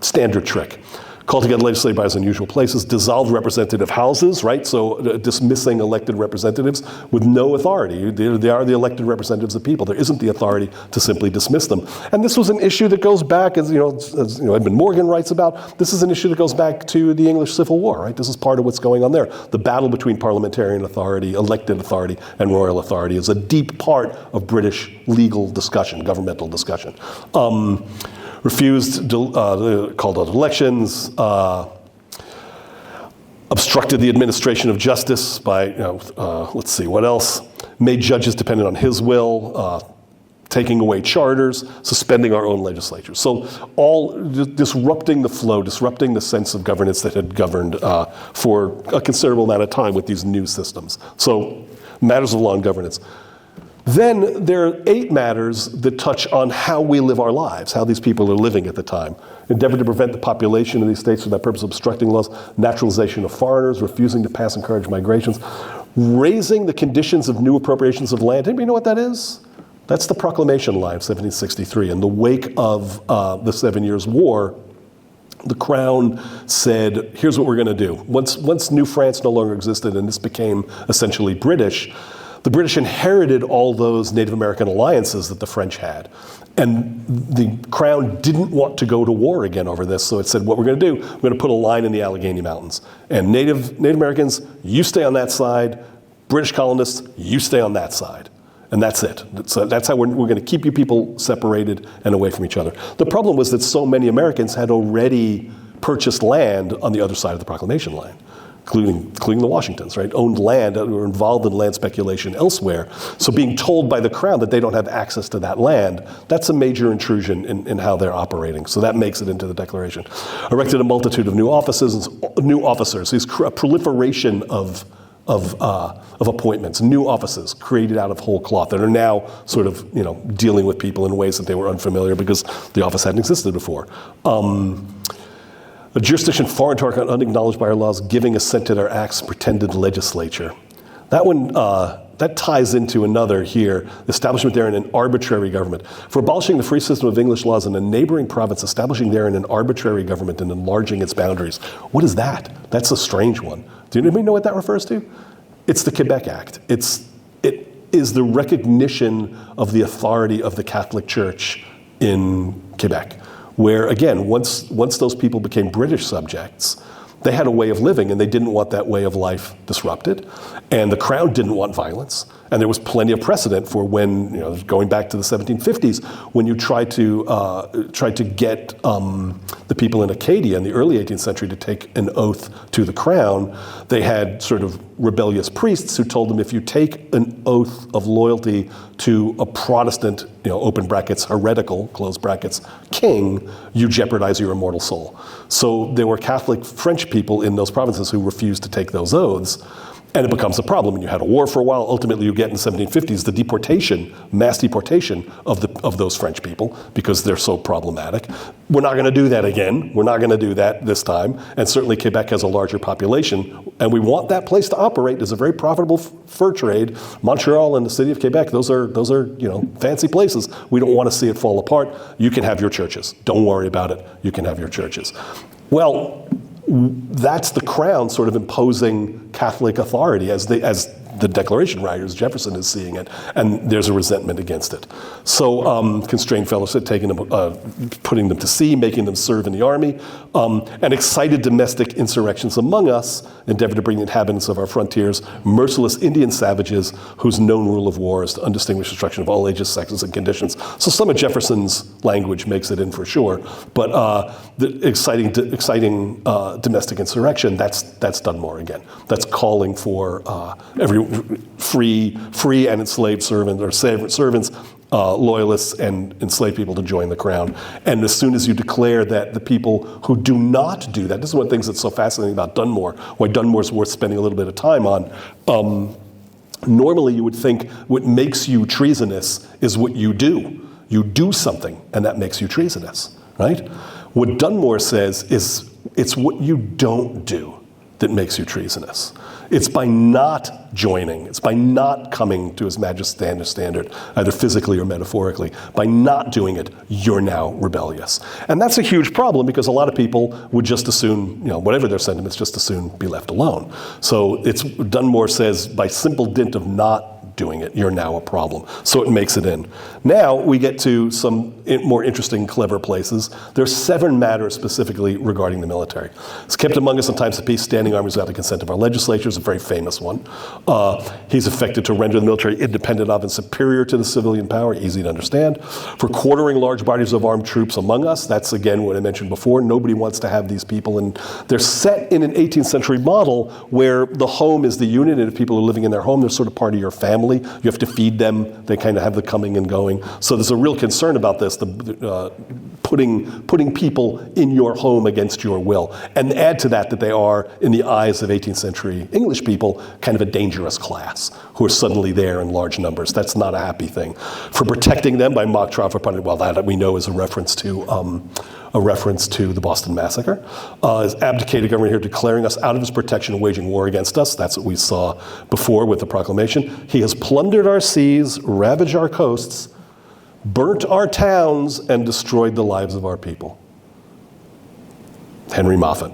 Standard trick. Call together legislative bodies in unusual places, dissolved representative houses, right? So dismissing elected representatives with no authority. They are the elected representatives of people. There isn't the authority to simply dismiss them. And this was an issue that goes back, as Edmund Morgan writes about, this is an issue that goes back to the English Civil War, right? This is part of what's going on there. The battle between parliamentarian authority, elected authority, and royal authority is a deep part of British legal discussion, governmental discussion. Refused, called out elections, obstructed the administration of justice by, let's see, what else? Made judges dependent on his will, taking away charters, suspending our own legislatures. So all disrupting the flow, disrupting the sense of governance that had governed for a considerable amount of time with these new systems. So matters of law and governance. Then there are 8 matters that touch on how we live our lives, how these people are living at the time. Endeavored to prevent the population of these states for that purpose, obstructing laws, naturalization of foreigners, refusing to pass encouraged migrations, raising the conditions of new appropriations of land. Anybody know what that is? That's the Proclamation Line of 1763. In the wake of the 7 Years' War, the Crown said, here's what we're going to do. Once New France no longer existed and this became essentially British, the British inherited all those Native American alliances that the French had. And the Crown didn't want to go to war again over this, so it said, what we're going to do, we're going to put a line in the Allegheny Mountains. And Native Americans, you stay on that side. British colonists, you stay on that side. And that's it. So that's how we're going to keep you people separated and away from each other. The problem was that so many Americans had already purchased land on the other side of the Proclamation Line, including the Washingtons, right? Owned land, were involved in land speculation elsewhere. So being told by the Crown that they don't have access to that land, that's a major intrusion in how they're operating. So that makes it into the Declaration. Erected a multitude of new officers. These a proliferation of appointments, new offices created out of whole cloth that are now sort of, dealing with people in ways that they were unfamiliar because the office hadn't existed before. A jurisdiction foreign to our country, unacknowledged by our laws, giving assent to their acts, pretended legislature. That one, that ties into another here, establishment therein an arbitrary government. For abolishing the free system of English laws in a neighboring province, establishing therein an arbitrary government and enlarging its boundaries. What is that? That's a strange one. Do anybody know what that refers to? It's the Quebec Act. It is the recognition of the authority of the Catholic Church in Quebec, where, again, once those people became British subjects, they had a way of living, and they didn't want that way of life disrupted. And the Crown didn't want violence. And there was plenty of precedent for when, going back to the 1750s, when you tried to get the people in Acadia in the early 18th century to take an oath to the crown, they had sort of rebellious priests who told them, if you take an oath of loyalty to a Protestant, open brackets, heretical, close brackets, king, you jeopardize your immortal soul. So there were Catholic French people in those provinces who refused to take those oaths. And it becomes a problem. And you had a war for a while. Ultimately, you get in the 1750s the deportation, mass deportation of those French people because they're so problematic. We're not going to do that again. We're not going to do that this time. And certainly Quebec has a larger population. And we want that place to operate as a very profitable fur trade. Montreal and the city of Quebec, those are fancy places. We don't want to see it fall apart. You can have your churches. Don't worry about it. You can have your churches. Well, that's the crown sort of imposing Catholic authority as the Declaration writers, Jefferson is seeing it, and there's a resentment against it. So constrained fellowship, taking them, putting them to sea, making them serve in the army, and excited domestic insurrections among us endeavor to bring the inhabitants of our frontiers, merciless Indian savages whose known rule of war is to undistinguished destruction of all ages, sexes, and conditions. So some of Jefferson's language makes it in for sure, but the exciting domestic insurrection, that's done more again. That's calling for every free and enslaved servants or servants, loyalists and enslaved people to join the crown. And as soon as you declare that the people who do not do that, this is one of the things that's so fascinating about Dunmore, why Dunmore's worth spending a little bit of time on. Normally you would think what makes you treasonous is what you do. You do something and that makes you treasonous, right? What Dunmore says is it's what you don't do that makes you treasonous. It's by not joining, it's by not coming to His Majesty's standard, either physically or metaphorically. By not doing it, you're now rebellious. And that's a huge problem because a lot of people would just as soon, whatever their sentiments, just as soon be left alone. So Dunmore says, by simple dint of not doing it, you're now a problem. So it makes it in. Now we get to some more interesting, clever places. There's 7 matters specifically regarding the military. It's kept among us in times of peace, standing armies without the consent of our legislatures, a very famous one. He's affected to render the military independent of and superior to the civilian power, easy to understand. For quartering large bodies of armed troops among us, that's again what I mentioned before, nobody wants to have these people, and they're set in an 18th century model where the home is the unit, and if people are living in their home, they're sort of part of your family. You have to feed them. They kind of have the coming and going. So there's a real concern about this, putting people in your home against your will. And add to that they are, in the eyes of 18th century English people, kind of a dangerous class who are suddenly there in large numbers. That's not a happy thing. For protecting them by mock trial for punishment, well, that we know is a reference to the Boston Massacre. Is abdicated government here declaring us out of his protection and waging war against us. That's what we saw before with the proclamation. He has plundered our seas, ravaged our coasts, burnt our towns, and destroyed the lives of our people. Henry Moffat.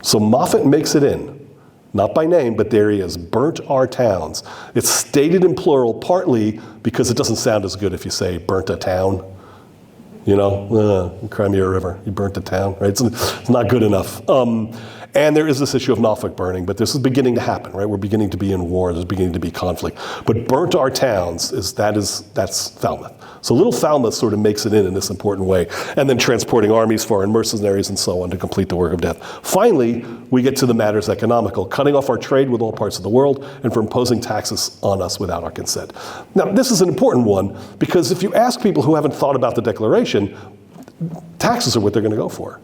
So Moffat makes it in. Not by name, but there he is, burnt our towns. It's stated in plural partly because it doesn't sound as good if you say burnt a town. Crimea River, you burnt a town, right? It's not good enough. And there is this issue of Norfolk burning, but this is beginning to happen, right? We're beginning to be in war, there's beginning to be conflict. But burnt our towns, that's Falmouth. So little Falmouth sort of makes it in this important way. And then transporting armies, foreign mercenaries, and so on to complete the work of death. Finally, we get to the matters economical, cutting off our trade with all parts of the world and for imposing taxes on us without our consent. Now, this is an important one because if you ask people who haven't thought about the Declaration, taxes are what they're going to go for.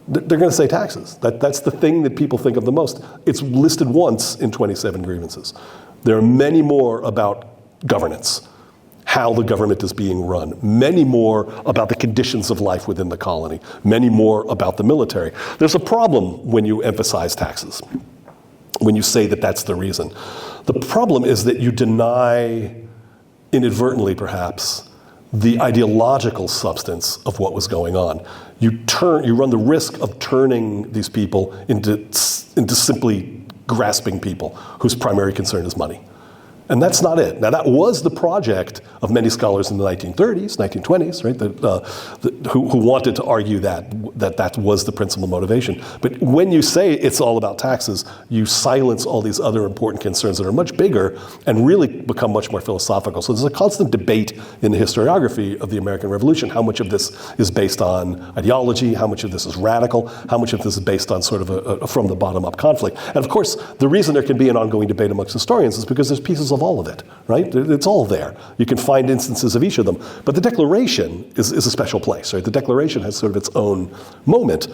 They're going to say taxes. That's the thing that people think of the most. It's listed once in 27 grievances. There are many more about governance, how the government is being run, many more about the conditions of life within the colony, many more about the military. There's a problem when you emphasize taxes, when you say that that's the reason. The problem is that you deny, inadvertently perhaps, the ideological substance of what was going on. You run the risk of turning these people into simply grasping people whose primary concern is money. And that's not it. Now, that was the project of many scholars in the 1930s, 1920s, right, who wanted to argue that was the principal motivation. But when you say it's all about taxes, you silence all these other important concerns that are much bigger and really become much more philosophical. So there's a constant debate in the historiography of the American Revolution. How much of this is based on ideology? How much of this is radical? How much of this is based on sort of a from the bottom up conflict? And of course, the reason there can be an ongoing debate amongst historians is because there's pieces of all of it, right? It's all there. You can find instances of each of them. But the Declaration is a special place, right? The Declaration has sort of its own moment.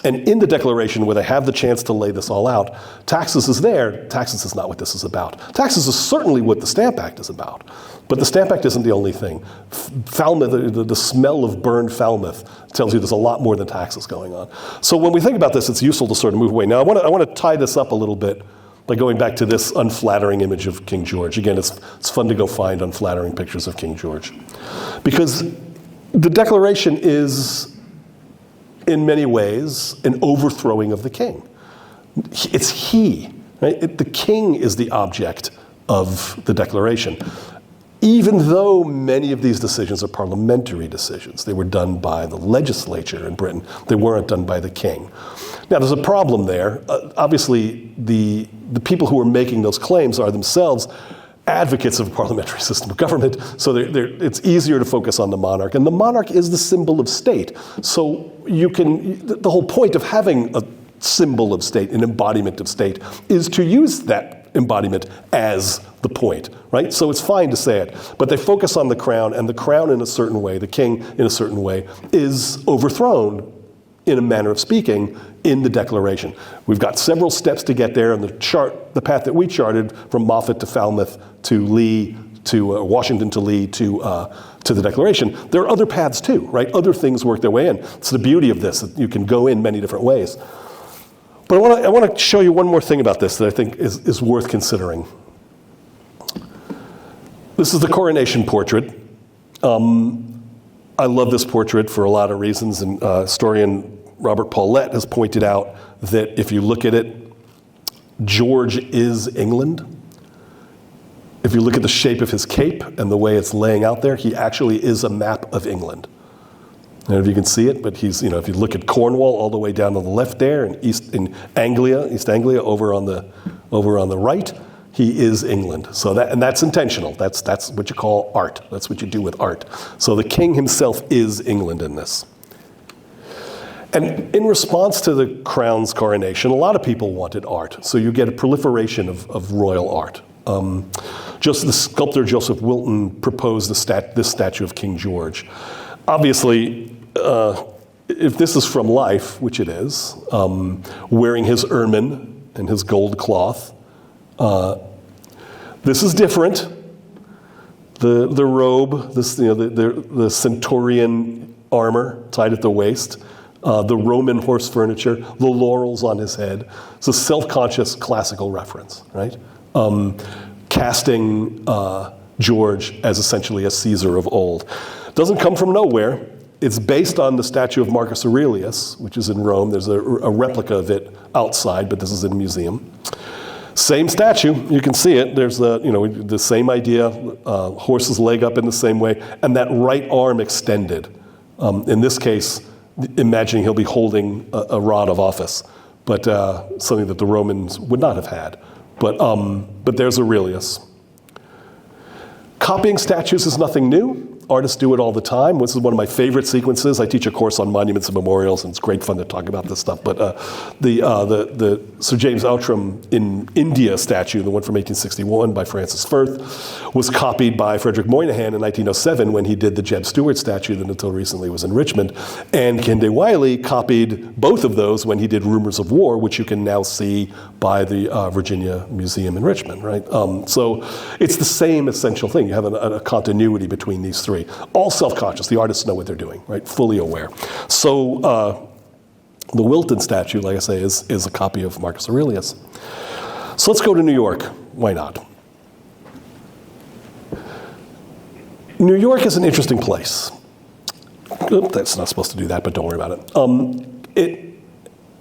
And in the Declaration, where they have the chance to lay this all out, taxes is there. Taxes is not what this is about. Taxes is certainly what the Stamp Act is about. But the Stamp Act isn't the only thing. Falmouth, the smell of burned Falmouth tells you there's a lot more than taxes going on. So when we think about this, it's useful to sort of move away. Now, I want to tie this up a little bit by going back to this unflattering image of King George. Again, it's fun to go find unflattering pictures of King George. Because the Declaration is, in many ways, an overthrowing of the king. It's he, right? The king is the object of the Declaration. Even though many of these decisions are parliamentary decisions, they were done by the legislature in Britain, they weren't done by the king. Now, there's a problem there. Obviously, the people who are making those claims are themselves advocates of a parliamentary system of government, so it's easier to focus on the monarch. And the monarch is the symbol of state. So the whole point of having a symbol of state, an embodiment of state, is to use that embodiment as the point, right? So it's fine to say it, but they focus on the crown, and the crown in a certain way, the king in a certain way, is overthrown, in a manner of speaking, in the Declaration. We've got several steps to get there, and the path that we charted from Moffat to Falmouth to Lee to Washington to Lee to the Declaration. There are other paths too, right? Other things work their way in. It's the beauty of this, that you can go in many different ways. But I want to show you one more thing about this that I think is worth considering. This is the coronation portrait. I love this portrait for a lot of reasons, and historian Robert Paulette has pointed out that if you look at it, George is England. If you look at the shape of his cape and the way it's laying out there, he actually is a map of England. I don't know if you can see it, but he's, if you look at Cornwall all the way down to the left there, and East Anglia over on the right, he is England. So that's intentional. That's what you call art. That's what you do with art. So the king himself is England in this. And in response to the crown's coronation, a lot of people wanted art. So you get a proliferation of royal art. Just the sculptor Joseph Wilton proposed this statue of King George. Obviously, if this is from life, which it is, wearing his ermine and his gold cloth, this is different. The robe, the centurion armor tied at the waist, the Roman horse furniture, the laurels on his head. It's a self-conscious classical reference, right? Casting George as essentially a Caesar of old. Doesn't come from nowhere. It's based on the statue of Marcus Aurelius, which is in Rome. There's a replica of it outside, but this is in a museum. Same statue, you can see it. There's the same idea, horse's leg up in the same way, and that right arm extended. In this case, imagining he'll be holding a rod of office, but something that the Romans would not have had. But there's Aurelius. Copying statues is nothing new. Artists do it all the time. This is one of my favorite sequences. I teach a course on monuments and memorials, and it's great fun to talk about this stuff. But the Sir James Outram in India statue, the one from 1861 by Francis Firth, was copied by Frederick Moynihan in 1907 when he did the Jeb Stuart statue that until recently was in Richmond. And Kende Wiley copied both of those when he did Rumors of War, which you can now see by the Virginia Museum in Richmond, right? So it's the same essential thing. You have a continuity between these three. All self-conscious. The artists know what they're doing, right? Fully aware. So the Wilton statue, like I say, is a copy of Marcus Aurelius. So let's go to New York. Why not? New York is an interesting place. That's not supposed to do that, but don't worry about it. It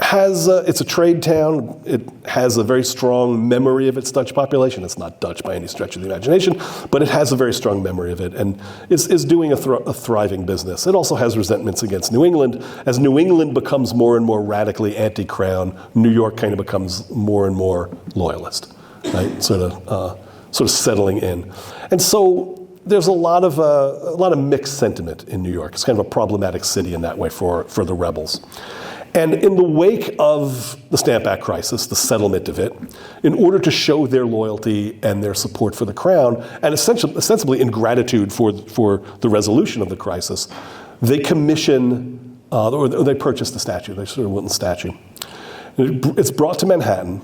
it's a trade town. It has a very strong memory of its Dutch population. It's not Dutch by any stretch of the imagination, but it has a very strong memory of it and is doing a thriving business. It also has resentments against New England. As New England becomes more and more radically anti-crown, New York kind of becomes more and more loyalist, right? Sort of settling in. And so there's a lot of mixed sentiment in New York. It's kind of a problematic city in that way for the rebels. And in the wake of the Stamp Act crisis, the settlement of it, in order to show their loyalty and their support for the crown, and ostensibly in gratitude for the resolution of the crisis, they commission, or they purchase the statue, they sort of wooden statue. It's brought to Manhattan,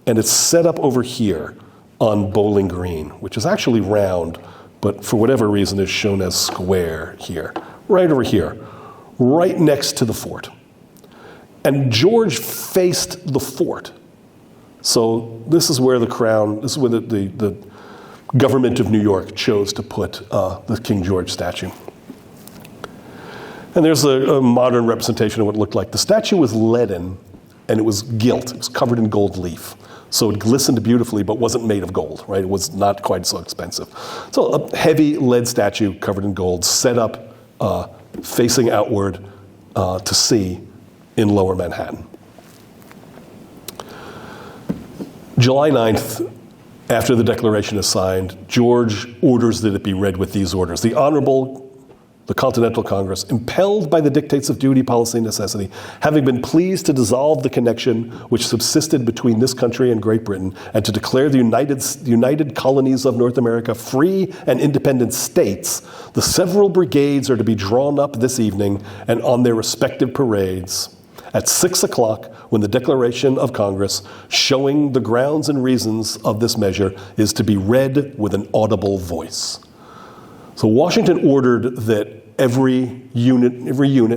and it's set up over here on Bowling Green, which is actually round, but for whatever reason is shown as square here, right over here, right next to the fort. And George faced the fort. So this is where the crown, this is where the government of New York chose to put the King George statue. And there's a modern representation of what it looked like. The statue was leaden and it was gilt. It was covered in gold leaf. So it glistened beautifully, but wasn't made of gold, right? It was not quite so expensive. So a heavy lead statue covered in gold, set up facing outward to sea in Lower Manhattan. July 9th, after the Declaration is signed, George orders that it be read with these orders. The Honorable, the Continental Congress, impelled by the dictates of duty, policy, and necessity, having been pleased to dissolve the connection which subsisted between this country and Great Britain, and to declare the United Colonies of North America free and independent states, the several brigades are to be drawn up this evening and on their respective parades at 6 o'clock, when the Declaration of Congress, showing the grounds and reasons of this measure, is to be read with an audible voice. So Washington ordered that every unit,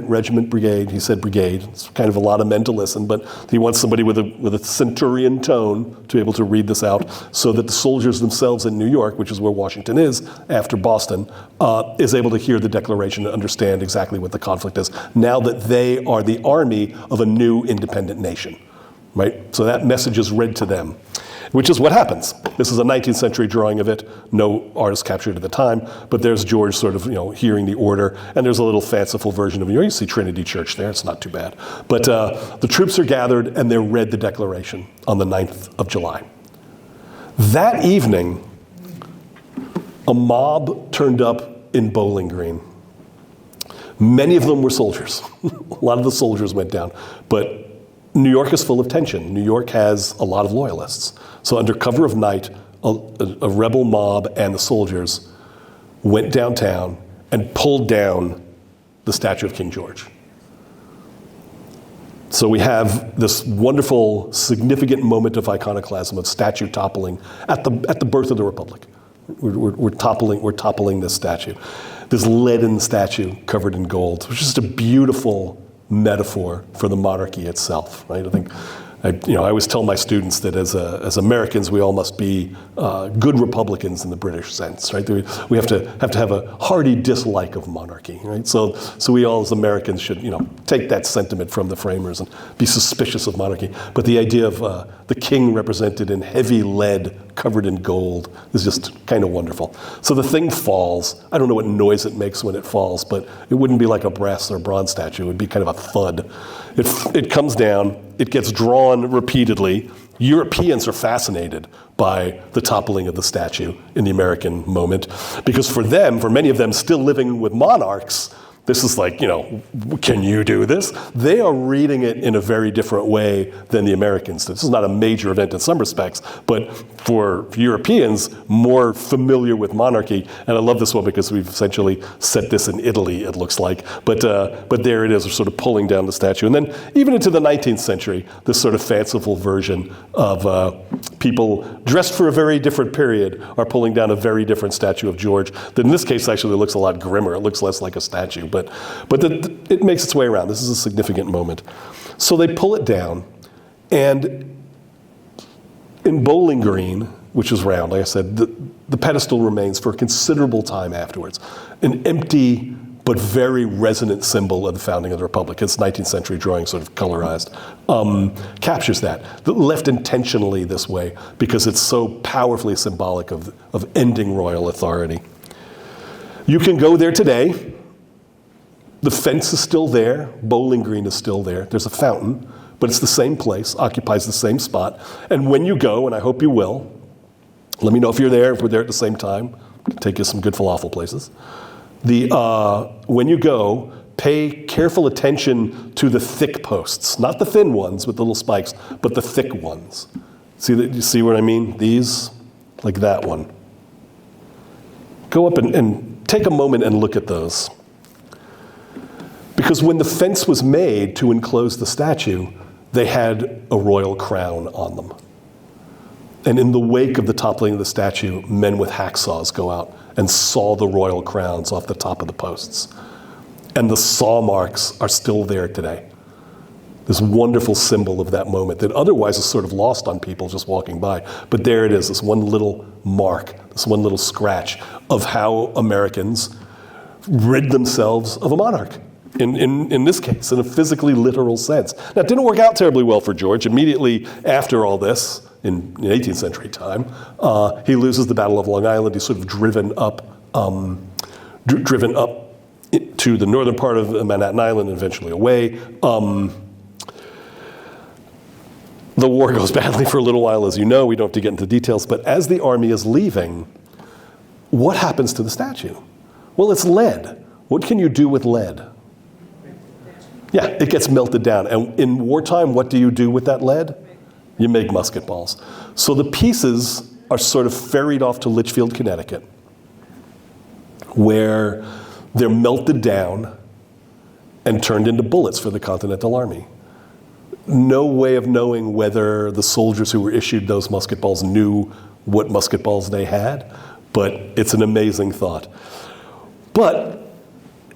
regiment, brigade, he said brigade, it's kind of a lot of men to listen, but he wants somebody with a centurion tone to be able to read this out so that the soldiers themselves in New York, which is where Washington is after Boston, is able to hear the Declaration and understand exactly what the conflict is, now that they are the army of a new independent nation, right? So that message is read to them, which is what happens. This is a 19th century drawing of it. No artist captured at the time, but there's George sort of, hearing the order, and there's a little fanciful version of, you see Trinity Church there, it's not too bad. But the troops are gathered and they're read the Declaration on the 9th of July. That evening, a mob turned up in Bowling Green. Many of them were soldiers. A lot of the soldiers went down, but New York is full of tension. New York has a lot of loyalists. So under cover of night, a rebel mob and the soldiers went downtown and pulled down the statue of King George. So we have this wonderful, significant moment of iconoclasm, of statue toppling at the birth of the Republic. We're toppling this statue. This leaden statue covered in gold, which is just a beautiful metaphor for the monarchy itself, right? I think, I always tell my students that as Americans, we all must be good Republicans in the British sense, right? We have to have a hearty dislike of monarchy, right? So we all as Americans should, take that sentiment from the framers and be suspicious of monarchy. But the idea of the king represented in heavy lead covered in gold is just kind of wonderful. So the thing falls. I don't know what noise it makes when it falls, but it wouldn't be like a brass or bronze statue. It would be kind of a thud. It comes down. It gets drawn repeatedly. Europeans are fascinated by the toppling of the statue in the American moment, because for many of them still living with monarchs, this is like, can you do this? They are reading it in a very different way than the Americans. This is not a major event in some respects, but for Europeans, more familiar with monarchy. And I love this one because we've essentially set this in Italy, it looks like. But there it is, we're sort of pulling down the statue. And then even into the 19th century, this sort of fanciful version of people dressed for a very different period are pulling down a very different statue of George that in this case actually looks a lot grimmer. It looks less like a statue. But it makes its way around. This is a significant moment. So they pull it down, and in Bowling Green, which is round, like I said, the pedestal remains for a considerable time afterwards. An empty but very resonant symbol of the founding of the Republic. It's 19th century drawing, sort of colorized, captures that. Left intentionally this way because it's so powerfully symbolic of ending royal authority. You can go there today. The fence is still there. Bowling Green is still there. There's a fountain, but it's the same place, occupies the same spot. And when you go, and I hope you will, let me know if you're there, if we're there at the same time. Take you some good falafel places. When you go, pay careful attention to the thick posts, not the thin ones with the little spikes, but the thick ones. You see what I mean? These, like that one. Go up and take a moment and look at those. Because when the fence was made to enclose the statue, they had a royal crown on them. And in the wake of the toppling of the statue, men with hacksaws go out and saw the royal crowns off the top of the posts. And the saw marks are still there today. This wonderful symbol of that moment that otherwise is sort of lost on people just walking by. But there it is, this one little mark, this one little scratch of how Americans rid themselves of a monarch. In this case, in a physically literal sense. Now, it didn't work out terribly well for George. Immediately after all this, in 18th century time, he loses the Battle of Long Island. He's sort of driven up to the northern part of Manhattan Island and eventually away. The war goes badly for a little while, as you know. We don't have to get into details. But as the army is leaving, what happens to the statue? Well, it's lead. What can you do with lead? Yeah, it gets melted down. And in wartime, what do you do with that lead? You make musket balls. So the pieces are sort of ferried off to Litchfield, Connecticut, where they're melted down and turned into bullets for the Continental Army. No way of knowing whether the soldiers who were issued those musket balls knew what musket balls they had, but it's an amazing thought. But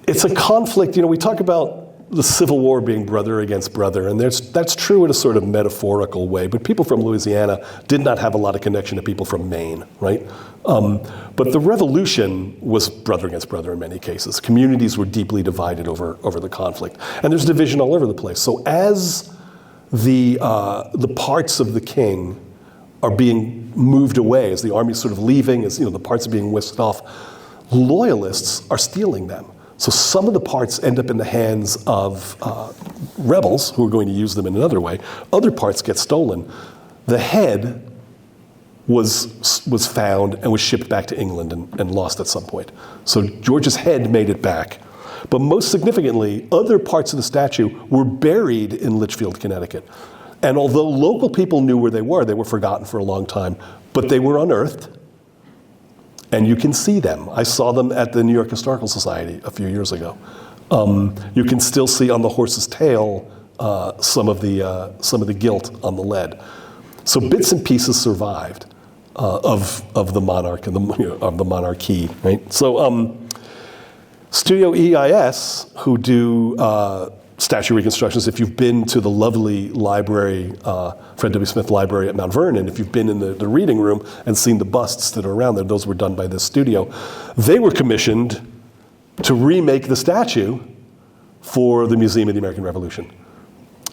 it's a conflict. We talk about the Civil War being brother against brother, and that's true in a sort of metaphorical way, but people from Louisiana did not have a lot of connection to people from Maine, right? But the Revolution was brother against brother in many cases. Communities were deeply divided over the conflict, and there's division all over the place. So as the parts of the king are being moved away, as the army's sort of leaving, as the parts are being whisked off, loyalists are stealing them. So some of the parts end up in the hands of rebels who are going to use them in another way. Other parts get stolen. The head was found and was shipped back to England and lost at some point. So George's head made it back. But most significantly, other parts of the statue were buried in Litchfield, Connecticut. And although local people knew where they were forgotten for a long time, but they were unearthed. And you can see them. I saw them at the New York Historical Society a few years ago. You can still see on the horse's tail some of the gilt on the lead. So bits and pieces survived of the monarch and of the monarchy, right? So Studio EIS, who do statue reconstructions, if you've been to the lovely library, Fred W. Smith Library at Mount Vernon, if you've been in the reading room and seen the busts that are around there, those were done by this studio. They were commissioned to remake the statue for the Museum of the American Revolution.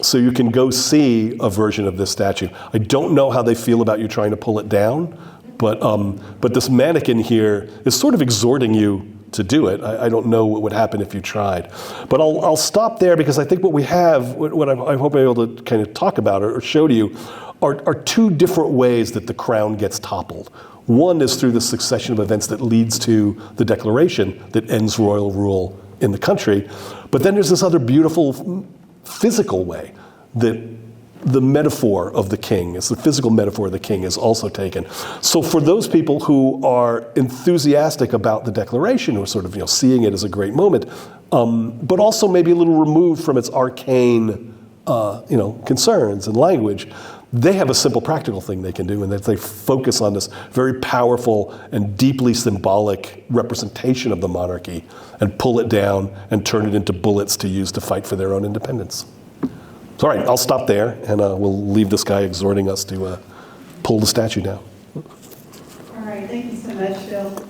So you can go see a version of this statue. I don't know how they feel about you trying to pull it down, but this mannequin here is sort of exhorting you to do it. I don't know what would happen if you tried. But I'll stop there because I think what we have, what I hope I'm able to kind of talk about or show to you, are two different ways that the crown gets toppled. One is through the succession of events that leads to the declaration that ends royal rule in the country. But then there's this other beautiful physical way that the metaphor of the king, the physical metaphor of the king is also taken. So for those people who are enthusiastic about the Declaration, who are sort of seeing it as a great moment, but also maybe a little removed from its arcane concerns and language, they have a simple practical thing they can do, and that they focus on this very powerful and deeply symbolic representation of the monarchy and pull it down and turn it into bullets to use to fight for their own independence. So, all right, I'll stop there, and we'll leave this guy exhorting us to pull the statue down. All right, thank you so much, Phil.